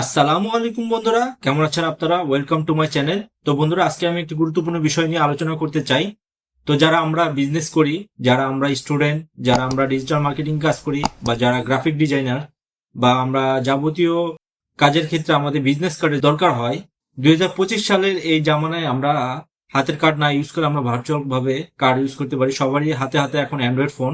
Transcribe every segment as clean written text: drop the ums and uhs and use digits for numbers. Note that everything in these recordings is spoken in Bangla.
আসসালামু আলাইকুম বন্ধুরা, কেমন আছেন আপনারা? Welcome to my channel. তো বন্ধুরা, আজকে আমি একটি গুরুত্বপূর্ণ বিষয় নিয়ে আলোচনা করতে চাই। তো যারা আমরা বিজনেস করি, যারা আমরা স্টুডেন্ট, যারা আমরা ডিজিটাল মার্কেটিং কাজ করি, বা যারা গ্রাফিক ডিজাইনার, বা আমরা যাবতীয় কাজের ক্ষেত্রে আমাদের বিজনেস কার্ডের দরকার হয়, 2025 সালের এই জামানায় আমরা হাতের কার্ড না ইউজ করে আমরা ভার্চুয়াল ভাবে কার্ড ইউজ করতে পারি। সবারই হাতে হাতে এখন অ্যান্ড্রয়েড ফোন।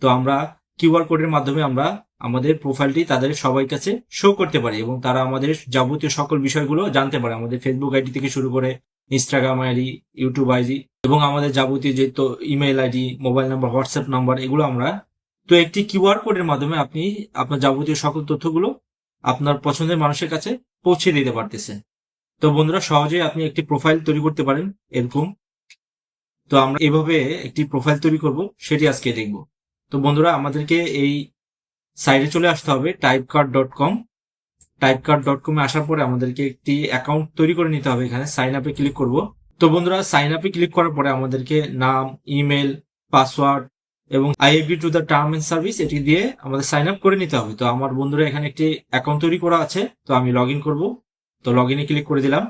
তো আমরা কিউআর কোডের মাধ্যমে আমরা আমাদের প্রোফাইলটি তাদের সবার কাছে শো করতে পারি এবং তারা আমাদের যাবতীয় সকল বিষয়গুলো জানতে পারে, আমাদের ফেসবুক আইডি থেকে শুরু করে ইনস্টাগ্রাম আইডি, ইউটিউব আইডি এবং আমাদের যাবতীয় যে তো email ID, mobile number, WhatsApp number, এগুলো আমরা তো একটি কিউআর কোডের মাধ্যমে আপনি আপনার যাবতীয় সকল তথ্যগুলো আপনার পছন্দের মানুষের কাছে পৌঁছে দিতে পারতেছেন। তো বন্ধুরা, সহজেই আপনি একটি প্রোফাইল তৈরি করতে পারেন এরকম। তো আমরা এভাবে একটি প্রোফাইল তৈরি করব, সেটি আজকে দেখব। তো বন্ধুরা, আমাদেরকে এই সাইটে চলে আসতে হবে typecard.com। typecard.com এ আসার পরে আমাদেরকে একটি অ্যাকাউন্ট তৈরি করে নিতে হবে। এখানে সাইন আপে ক্লিক করব। তো বন্ধুরা, সাইন আপে ক্লিক করার পরে আমাদেরকে নাম, ইমেল, পাসওয়ার্ড এবং I agree to the term and service এটি দিয়ে আমাদের সাইন আপ করে নিতে হবে। তো আমার বন্ধুরা এখানে একটি অ্যাকাউন্ট তৈরি করা আছে, তো আমি লগ ইন করবো। তো লগ ইনে ক্লিক করে দিলাম।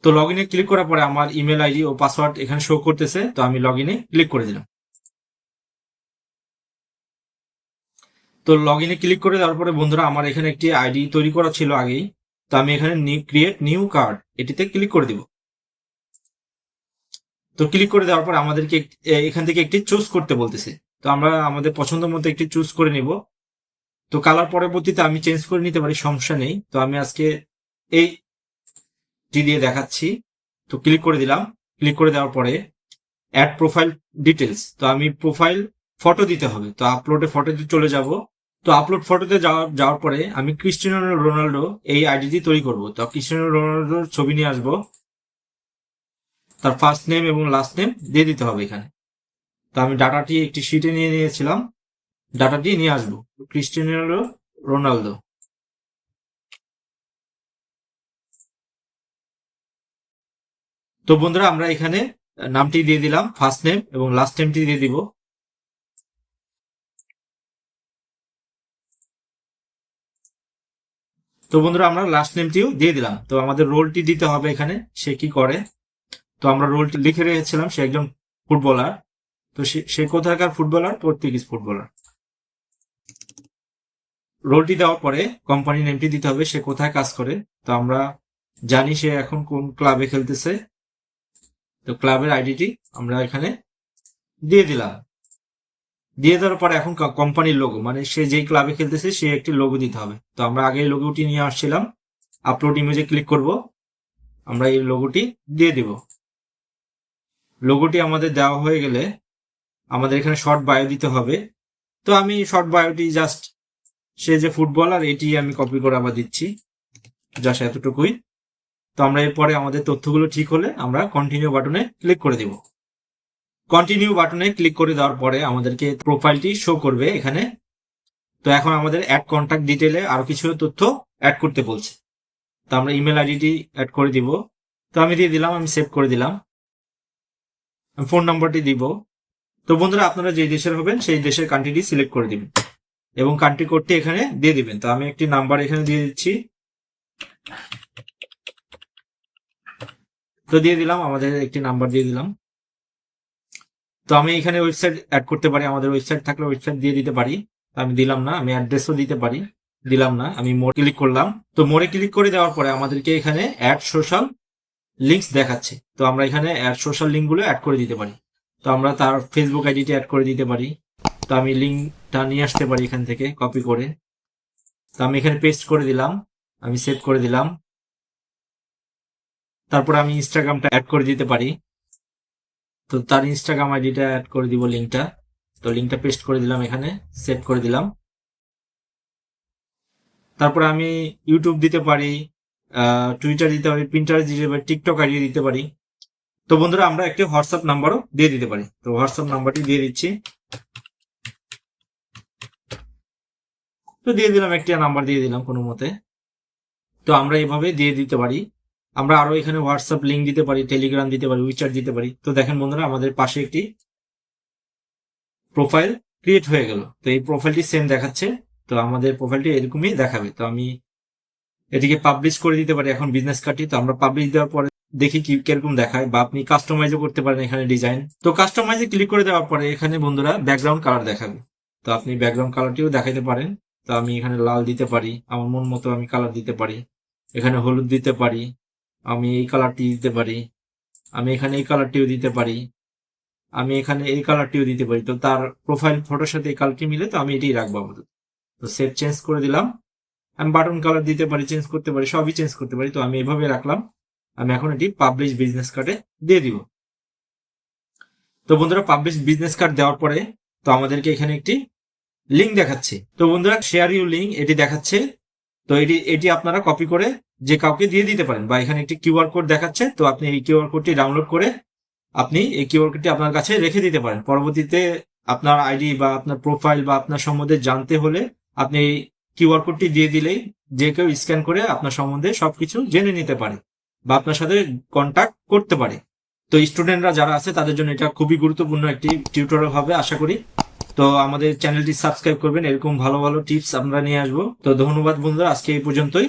তো লগ ইনে ক্লিক করার পরে আমার ইমেল আইডি ও পাসওয়ার্ড এখানে শো করতেছে, তো আমি লগ ইনে ক্লিক করে দিলাম। তো লগ ইনে ক্লিক করে দেওয়ার পরে বন্ধুরা, আমার এখানে একটি আইডি তৈরি করা ছিল আগেই। তো আমি এখানে ক্রিয়েট নিউ কার্ড এটিতে ক্লিক করে দিব। তো ক্লিক করে দেওয়ার পর আমাদেরকে এখান থেকে একটি চুজ করতে বলতেছে। তো আমরা আমাদের পছন্দ মতো একটি চুজ করে নিব। তো কালার পরবর্তীতে আমি চেঞ্জ করে নিতে পারি, সমস্যা নেই। তো আমি আজকে এইটি দিয়ে দেখাচ্ছি। তো ক্লিক করে দিলাম। ক্লিক করে দেওয়ার পরে অ্যাড প্রোফাইল ডিটেলস, তো আমি প্রোফাইল ফটো দিতে হবে। তো আপলোডে ফটোতে চলে যাব। তো আপলোড ফটোতে যাওয়ার পরে আমি ক্রিস্টিয়ানো রোনাল্ডো এই আইডি দিয়ে তৈরি করব। তো ক্রিস্টিয়ানো রোনাল্ডোর ছবি নিয়ে আসবো, তার ফার্স্ট নেম এবং লাস্ট নেম দিয়ে দিতে হবে এখানে। তো আমি ডাটাটি একটি শিটে নিয়ে নিয়েছিলাম, ডাটাটি নিয়ে আসবো। Cristiano Ronaldo. তো বন্ধুরা, আমরা এখানে নামটি দিয়ে দিলাম, ফার্স্ট নেম এবং লাস্ট নেমটি দিয়ে দিব। তো বন্ধুরা, আমরা লাস্ট নেমটিও দিয়ে দিলাম। তো আমাদের রোলটি দিতে হবে এখানে, সে কি করে। তো আমরা রোলটি লিখে রেখেছিলাম, সে একজন ফুটবলার। তো সে কোথাকার ফুটবলার? Portuguese footballer. রোলটি দেওয়ার পরে কোম্পানি নেমটি দিতে হবে, সে কোথায় কাজ করে। তো আমরা জানি সে এখন কোন ক্লাবে খেলতেছে। তো ক্লাবের আইডিটি আমরা এখানে দিয়ে দিলাম। দিয়ে দেওয়ার পরে এখন কোম্পানির লোগো, মানে সে যেই ক্লাবে খেলতেছে সে একটি লোগো দিতে হবে। তো আমরা আগে এই লোগোটি নিয়ে আসছিলাম। আপলোড ইমেজে ক্লিক করব, আমরা এই লোগোটি দিয়ে দিব। লোগোটি আমাদের দেওয়া হয়ে গেলে আমাদের এখানে শর্ট বায়ো দিতে হবে। তো আমি শর্ট বায়োটি জাস্ট সে যে ফুটবলার এটি আমি কপি করে আবার দিচ্ছি, জাস্ট এতটুকুই। তো আমরা এরপরে আমাদের তথ্যগুলো ঠিক হলে আমরা কন্টিনিউ বাটনে ক্লিক করে দিব। কন্টিনিউ বাটনে ক্লিক করে দেওয়ার পরে আমাদেরকে প্রোফাইলটি শো করবে এখানে। তো এখন আমাদের অ্যাড কন্ট্যাক্ট ডিটেলে আরো কিছু তথ্য অ্যাড করতে বলছে। তো আমরা ইমেল আইডিটি অ্যাড করে দিব। তো আমি দিয়ে দিলাম, আমি সেভ করে দিলাম। ফোন নাম্বারটি দিব। তো বন্ধুরা, আপনারা যে দেশের হবেন সেই দেশের কান্ট্রিটি সিলেক্ট করে দিবেন এবং কান্ট্রি কোডটি এখানে দিয়ে দিবেন। তো আমি একটি নাম্বার এখানে দিয়ে দিচ্ছি। তো দিয়ে দিলাম, আমাদের একটি নাম্বার দিয়ে দিলাম। তো আমি এখানে ওয়েবসাইট অ্যাড করতে পারি, আমাদের ওয়েবসাইট থাকলে ওয়েবসাইট দিয়ে দিতে পারি। আমি দিলাম না, আমি অ্যাড্রেসও দিতে পারি, দিলাম না। আমি মোর ক্লিক করলাম। তো মোরে ক্লিক করে দেওয়ার পরে আমাদেরকে এখানে অ্যাড সোশ্যাল লিঙ্কস দেখাচ্ছে। তো আমরা এখানে অ্যাড সোশ্যাল লিঙ্ক গুলো অ্যাড করে দিতে পারি। তো আমরা তার ফেসবুক আইডিটি অ্যাড করে দিতে পারি। তো আমি লিঙ্কটা নিয়ে আসতে পারি এখান থেকে কপি করে। তো আমি এখানে পেস্ট করে দিলাম, আমি সেভ করে দিলাম। তারপর আমি ইনস্টাগ্রামটা অ্যাড করে দিতে পারি। তো তার ইনস্টাগ্রাম আইডিটা অ্যাড করে দিব, লিঙ্কটা। তো লিঙ্কটা পেস্ট করে দিলাম এখানে, সেভ করে দিলাম। তারপর আমি ইউটিউব দিতে পারি, টুইটার দিতে পারি, পিন্টারেস্ট দিতে পারি, টিকটক আইডি দিতে পারি। তো বন্ধুরা, আমরা একটি হোয়াটসঅ্যাপ নাম্বারও দিয়ে দিতে পারি। তো হোয়াটসঅ্যাপ নাম্বারটি দিয়ে দিচ্ছি। তো দিয়ে দিলাম, একটি নাম্বার দিয়ে দিলাম কোনো মতে। তো আমরা এইভাবে দিয়ে দিতে পারি। আমরা আরো এখানে হোয়াটসঅ্যাপ লিঙ্ক দিতে পারি, টেলিগ্রাম দিতে পারি, উইচ্যাট দিতে পারি। তো দেখেন বন্ধুরা, আমাদের পাশে একটি প্রোফাইল ক্রিয়েট হয়ে গেল। তো এই প্রোফাইলটি সেম দেখাচ্ছে। তো আমাদের প্রোফাইলটি এরকমই দেখাবে। তো আমি এটিকে পাবলিশ করে দিতে পারি এখন বিজনেস কার্ডটি। তো আমরা পাবলিশ দেওয়ার পরে দেখি কি কিরকম দেখায়, বা আপনি কাস্টমাইজও করতে পারেন এখানে ডিজাইন। তো কাস্টমাইজে ক্লিক করে দেওয়ার পরে এখানে বন্ধুরা ব্যাকগ্রাউন্ড কালার দেখাবে। তো আপনি ব্যাকগ্রাউন্ড কালারটিও দেখাইতে পারেন। তো আমি এখানে লাল দিতে পারি, আমার মন মতো আমি কালার দিতে পারি। এখানে হলুদ দিতে পারি, আমি এই কালারটি দিতে পারি, আমি এখানে এই কালারটিও দিতে পারি, আমি এখানে এই কালারটিও দিতে পারি। তো তার প্রোফাইল ফটোর সাথে এই কালারটি মিলে, তো আমি এটাই রাখবো আপাতত। তো সেভ চেঞ্জ করে দিলাম। আমি বাটন কালার দিতে পারি, চেঞ্জ করতে পারি, সবই চেঞ্জ করতে পারি। তো আমি এভাবে রাখলাম। আমি এখন এটি পাবলিশ বিজনেস কার্ডে দিয়ে দিব। তো বন্ধুরা পাবলিশ বিজনেস কার্ড দেওয়ার পরে তো আমাদেরকে এখানে একটি লিঙ্ক দেখাচ্ছে। তো বন্ধুরা শেয়ার ইউ লিঙ্ক এটি দেখাচ্ছে। তো এটি আপনারা কপি করে যে কাউকে দিয়ে দিতে পারেন, বা এখানে একটি কিউআর কোড দেখাচ্ছে। তো আপনি এই কিউআর কোডটি ডাউনলোড করে আপনি এই কিউআর কোডটি আপনার কাছে রেখে দিতে পারেন। পরবর্তীতে আপনার আইডি বা আপনার প্রোফাইল বা আপনার সম্বন্ধে জানতে হলে আপনি এই কিউআর কোডটি দিয়ে দিলেই যে কেউ স্ক্যান করে আপনার সম্বন্ধে সবকিছু জেনে নিতে পারে বা আপনার সাথে কন্ট্যাক্ট করতে পারে। তো স্টুডেন্টরা যারা আছে তাদের জন্য এটা খুবই গুরুত্বপূর্ণ একটি টিউটোরিয়াল হবে আশা করি। তো আমাদের চ্যানেলটি সাবস্ক্রাইব করবেন, এরকম ভালো ভালো টিপস আমরা নিয়ে আসবো। তো ধন্যবাদ বন্ধুরা, আজকে এই পর্যন্তই।